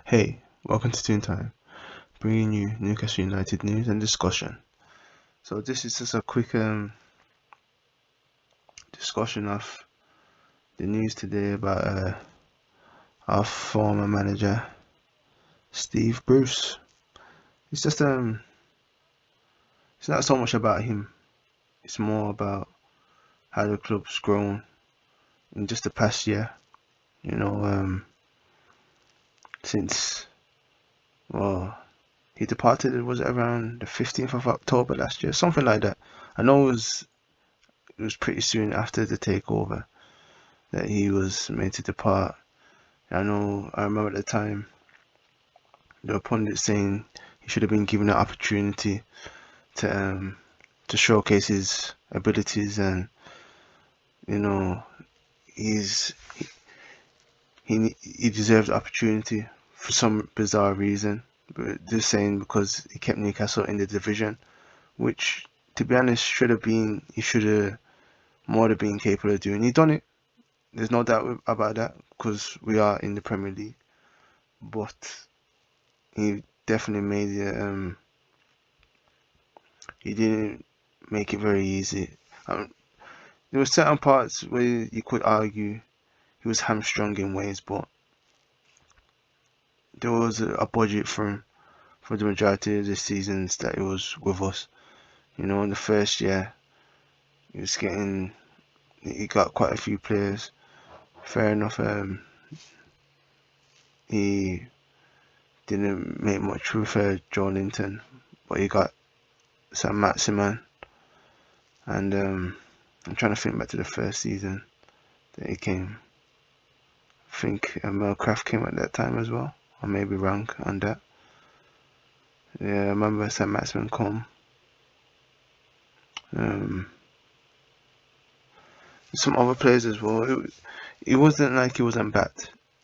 Hey, welcome to Toontyme, bringing you Newcastle United news and discussion. So this is just a quick discussion of the news today about our former manager, Steve Bruce. It's just it's not so much about him. It's more about how the club's grown in just the past year. You know, since well, he departed. It was around the 15th of October last year, something like that. I know it was pretty soon after the takeover that he was made to depart. I remember at the time there were pundits saying he should have been given an opportunity to showcase his abilities, and you know he's he deserved the opportunity for some bizarre reason. But they're saying because he kept Newcastle in the division, which to be honest he should have more than been capable of doing. He done it. There's no doubt about that because we are in the Premier League, but he definitely made it. He didn't make it very easy. Um, there were certain parts where you could argue he was hamstrung in ways, but there was a budget for the majority of the seasons that it was with us. In the first year, he was getting he got quite a few players. Fair enough. He didn't make much with Joe Linton, but he got Sam Maximan, and I'm trying to think back to the first season that he came. I think Mel Craft came at that time as well. I may be wrong on that. Yeah, I remember Sam Maximan come. Um, some other players as well. It wasn't like he wasn't bad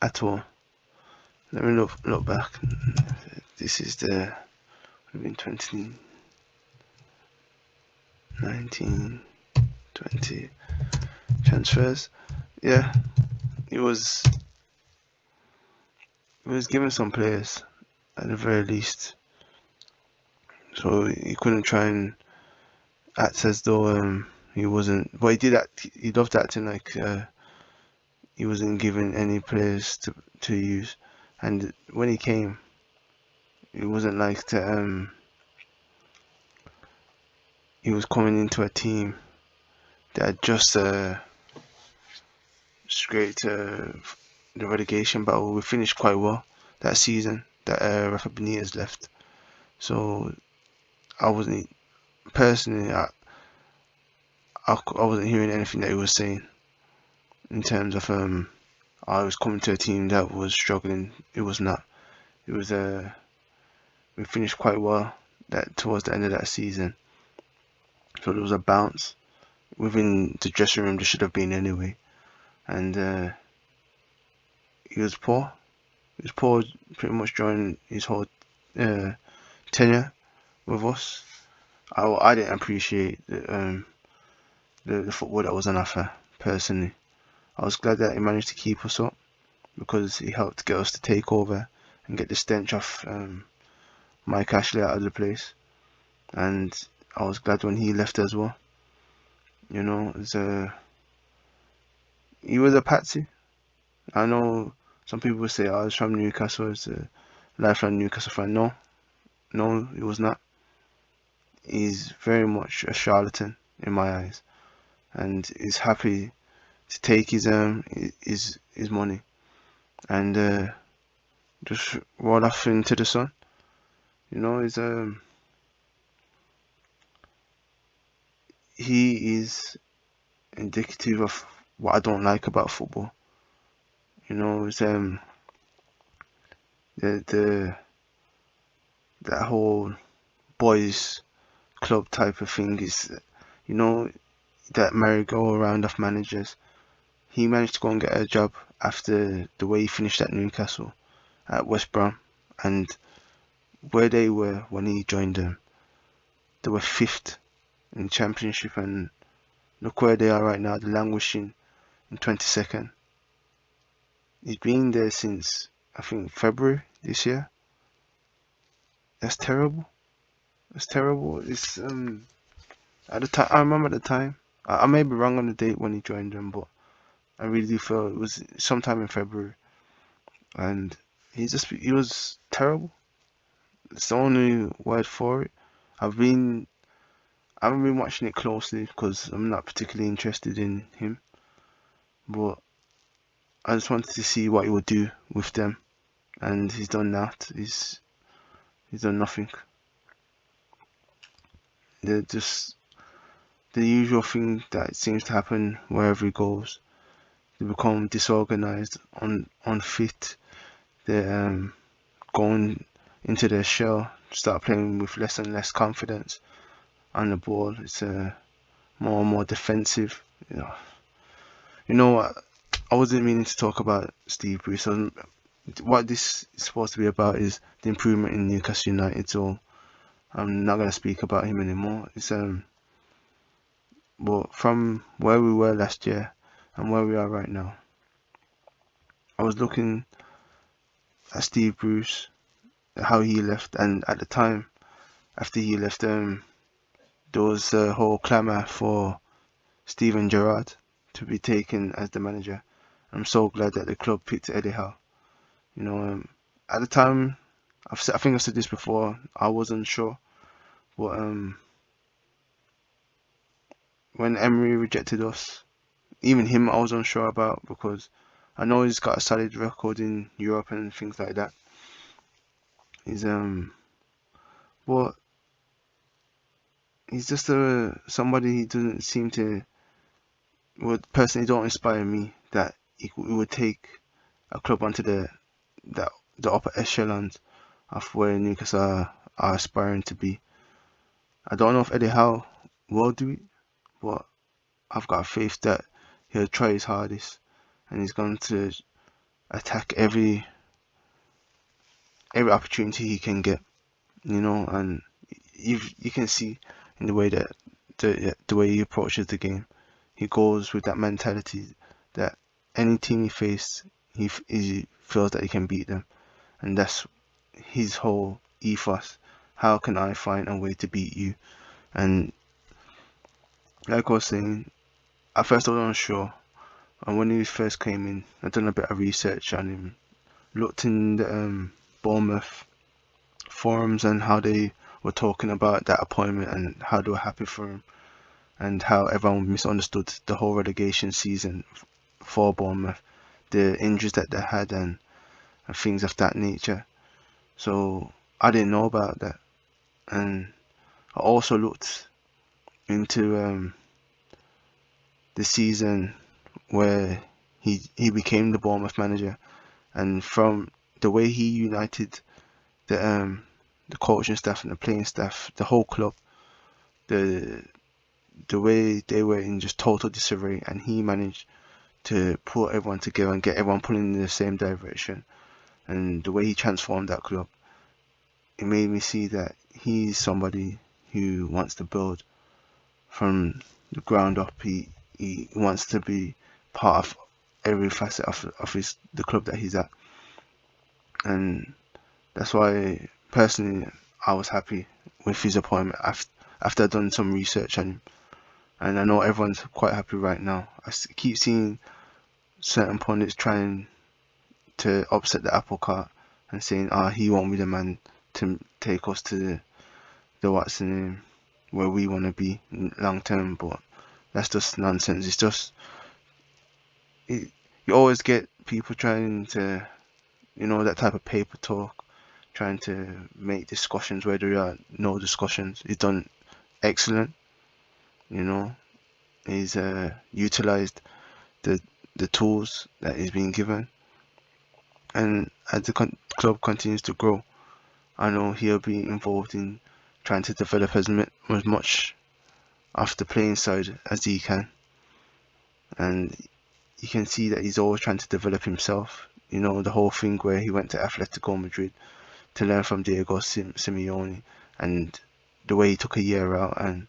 at all. Let me look back. This is the in 2019, 20 transfers. Yeah, he was given some players at the very least, so he couldn't try and act as though he wasn't. But he did act. He loved acting like he wasn't given any players to use. And when he came, it wasn't like he was coming into a team that had just scraped the relegation battle. We finished quite well that season that Rafa Benitez left. So I wasn't personally. I wasn't hearing anything that he was saying in terms of I was coming to a team that was struggling. It was not. It was we finished quite well that towards the end of that season. So there was a bounce within the dressing room. There should have been anyway, and he was poor. He was poor pretty much during his whole uh, tenure with us. I didn't appreciate the football that was on offer personally. I was glad that he managed to keep us up because he helped get us to take over and get the stench off Mike Ashley out of the place. And I was glad when he left as well. He was a patsy. I know some people would say, "Oh, he's from Newcastle. It's a lifelong Newcastle fan." No, no, he was not. He's very much a charlatan in my eyes, and he's happy to take his money and just roll off into the sun. He's he is indicative of what I don't like about football. It's the that whole boys club type of thing is you know that merry-go-round of managers. He managed to go and get a job after the way he finished at Newcastle at West Brom, and where they were when he joined them, they were fifth in the Championship, and look where they are right now. They're languishing in 22nd. He's been there since I think February this year. That's terrible. It's terrible. It's at the time I remember at the time. I may be wrong on the date when he joined them, but I really do feel it was sometime in February, and he was terrible. It's the only word for it. I've been I haven't been watching it closely because I'm not particularly interested in him, but I just wanted to see what he would do with them, and he's done that. He's done nothing. They're just the usual thing that seems to happen wherever he goes. They become disorganized, unfit. They're going into their shell, start playing with less and less confidence on the ball. It's more and more defensive. You know what? I wasn't meaning to talk about Steve Bruce. What this is supposed to be about is the improvement in Newcastle United. So I'm not gonna speak about him anymore. It's but from where we were last year and where we are right now, I was looking at Steve Bruce, how he left, and at the time after he left, there was a whole clamour for Steven Gerrard to be taken as the manager. I'm so glad that the club picked Eddie Howe. At the time, I think I've said this before. I wasn't sure, but when Emery rejected us, even him I was unsure about because I know he's got a solid record in Europe and things like that. He's but he's just somebody he doesn't seem to would personally don't inspire me that he would take a club onto the upper echelons of where Newcastle are aspiring to be. I don't know if Eddie Howe will do it, but I've got faith that he'll try his hardest and he's going to attack every opportunity he can get, and you can see in the way that the way he approaches the game, he goes with that mentality that any team he faces, he feels that he can beat them, and that's his whole ethos. How can I find a way to beat you? And like I was saying, at first I was unsure, and when he first came in, I done a bit of research on him, looked in the Bournemouth forums and how they were talking about that appointment and how they were happy for him and how everyone misunderstood the whole relegation season for Bournemouth, the injuries that they had and things of that nature. So I didn't know about that, and I also looked into the season where he became the Bournemouth manager, and from the way he united the coaching staff and the playing staff, the whole club, the way they were in just total disarray, and he managed to pull everyone together and get everyone pulling in the same direction, and the way he transformed that club, it made me see that he's somebody who wants to build from the ground up. He wants to be part of every facet of the club that he's at, and that's why personally I was happy with his appointment after I'd done some research on him, and I know everyone's quite happy right now. I keep seeing certain pundits trying to upset the apple cart and saying, he won't be the man to take us to the what's the name where we want to be long term, but that's just nonsense. It's just you always get people trying to, that type of paper talk, trying to make discussions where there are no discussions. He's done excellent, he's utilized the tools that he's been given, and as the club continues to grow, I know he'll be involved in trying to develop as much of the playing side as he can, and you can see that he's always trying to develop himself. The whole thing where he went to Atletico Madrid to learn from Diego Simeone, and the way he took a year out, and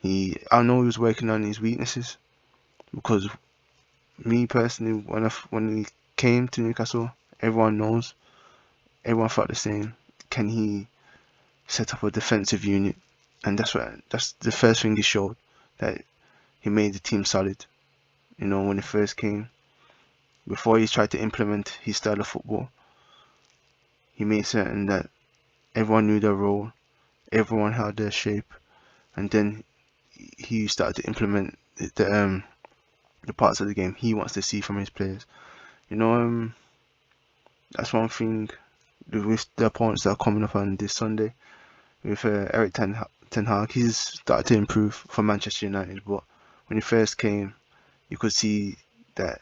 I know he was working on his weaknesses, because me personally, when he came to Newcastle, everyone knows everyone felt the same. Can he set up a defensive unit? And that's the first thing he showed, that he made the team solid. You know, when he first came, before he tried to implement his style of football, he made certain that everyone knew their role, everyone held their shape, and then he started to implement the parts of the game he wants to see from his players. You know, that's one thing with the opponents that are coming up on this Sunday with Eric Ten Hag. He's started to improve for Manchester United, but when he first came, you could see that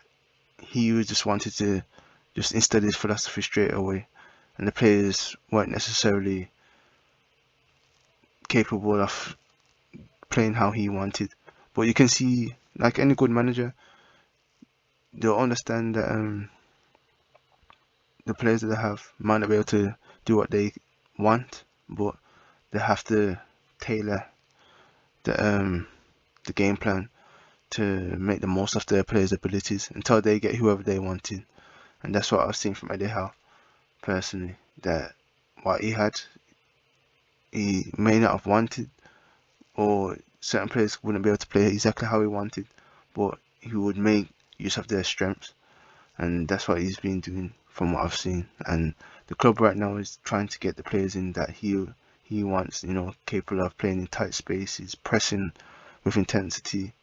he just wanted to just instill his philosophy straight away, and the players weren't necessarily capable of playing how he wanted. But you can see, like any good manager, they'll understand that the players that they have might not be able to do what they want, but they have to tailor the game plan to make the most of their players' abilities until they get whoever they wanted. And that's what I've seen from Eddie Howe personally. That what he had, he may not have wanted, or certain players wouldn't be able to play exactly how he wanted, but he would make use of their strengths, and that's what he's been doing from what I've seen. And the club right now is trying to get the players in that he wants, you know, capable of playing in tight spaces, pressing with intensity,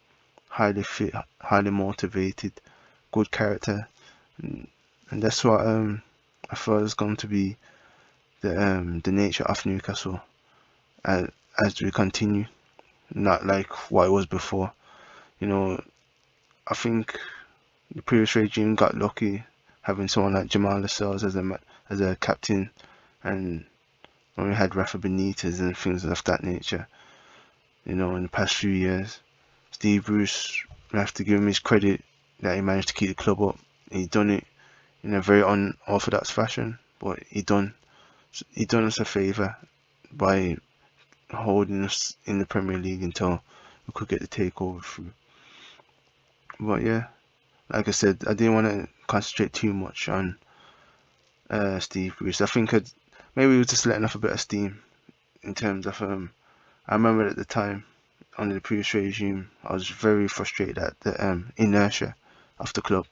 highly fit, highly motivated, good character, and that's what I thought is going to be the nature of Newcastle as we continue, not like what it was before. You know, I think the previous regime got lucky having someone like Jamal Lascelles as a captain, and when we had Rafa Benitez and things of that nature, you know, in the past few years, Steve Bruce, we have to give him his credit that he managed to keep the club up. He done it in a very unorthodox fashion, but he done us a favour by holding us in the Premier League until we could get the takeover through. But yeah, like I said, I didn't want to concentrate too much on Steve Bruce. I think maybe he was just letting off a bit of steam in terms of I remember at the time under the previous regime, I was very frustrated at the inertia of the club.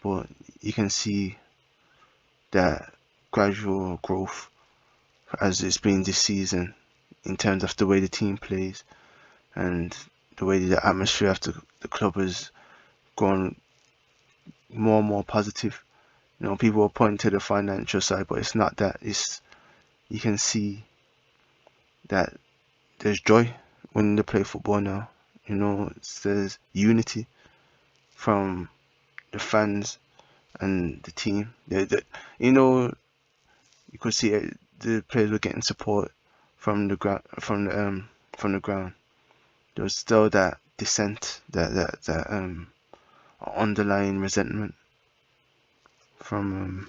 But you can see that gradual growth as it's been this season in terms of the way the team plays and the way the atmosphere of the club has gone more and more positive. You know, people will point to the financial side, but it's not that. It's you can see that there's joy when they play football now. You know, there's unity from the fans and the team. You know, you could see the players were getting support from the ground, from the ground. There was still that dissent, that underlying resentment from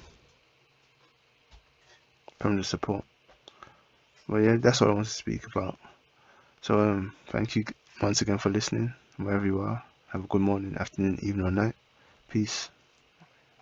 the support. Well, yeah, that's what I want to speak about. So thank you once again for listening, wherever you are. Have a good morning, afternoon, evening, or night. Peace.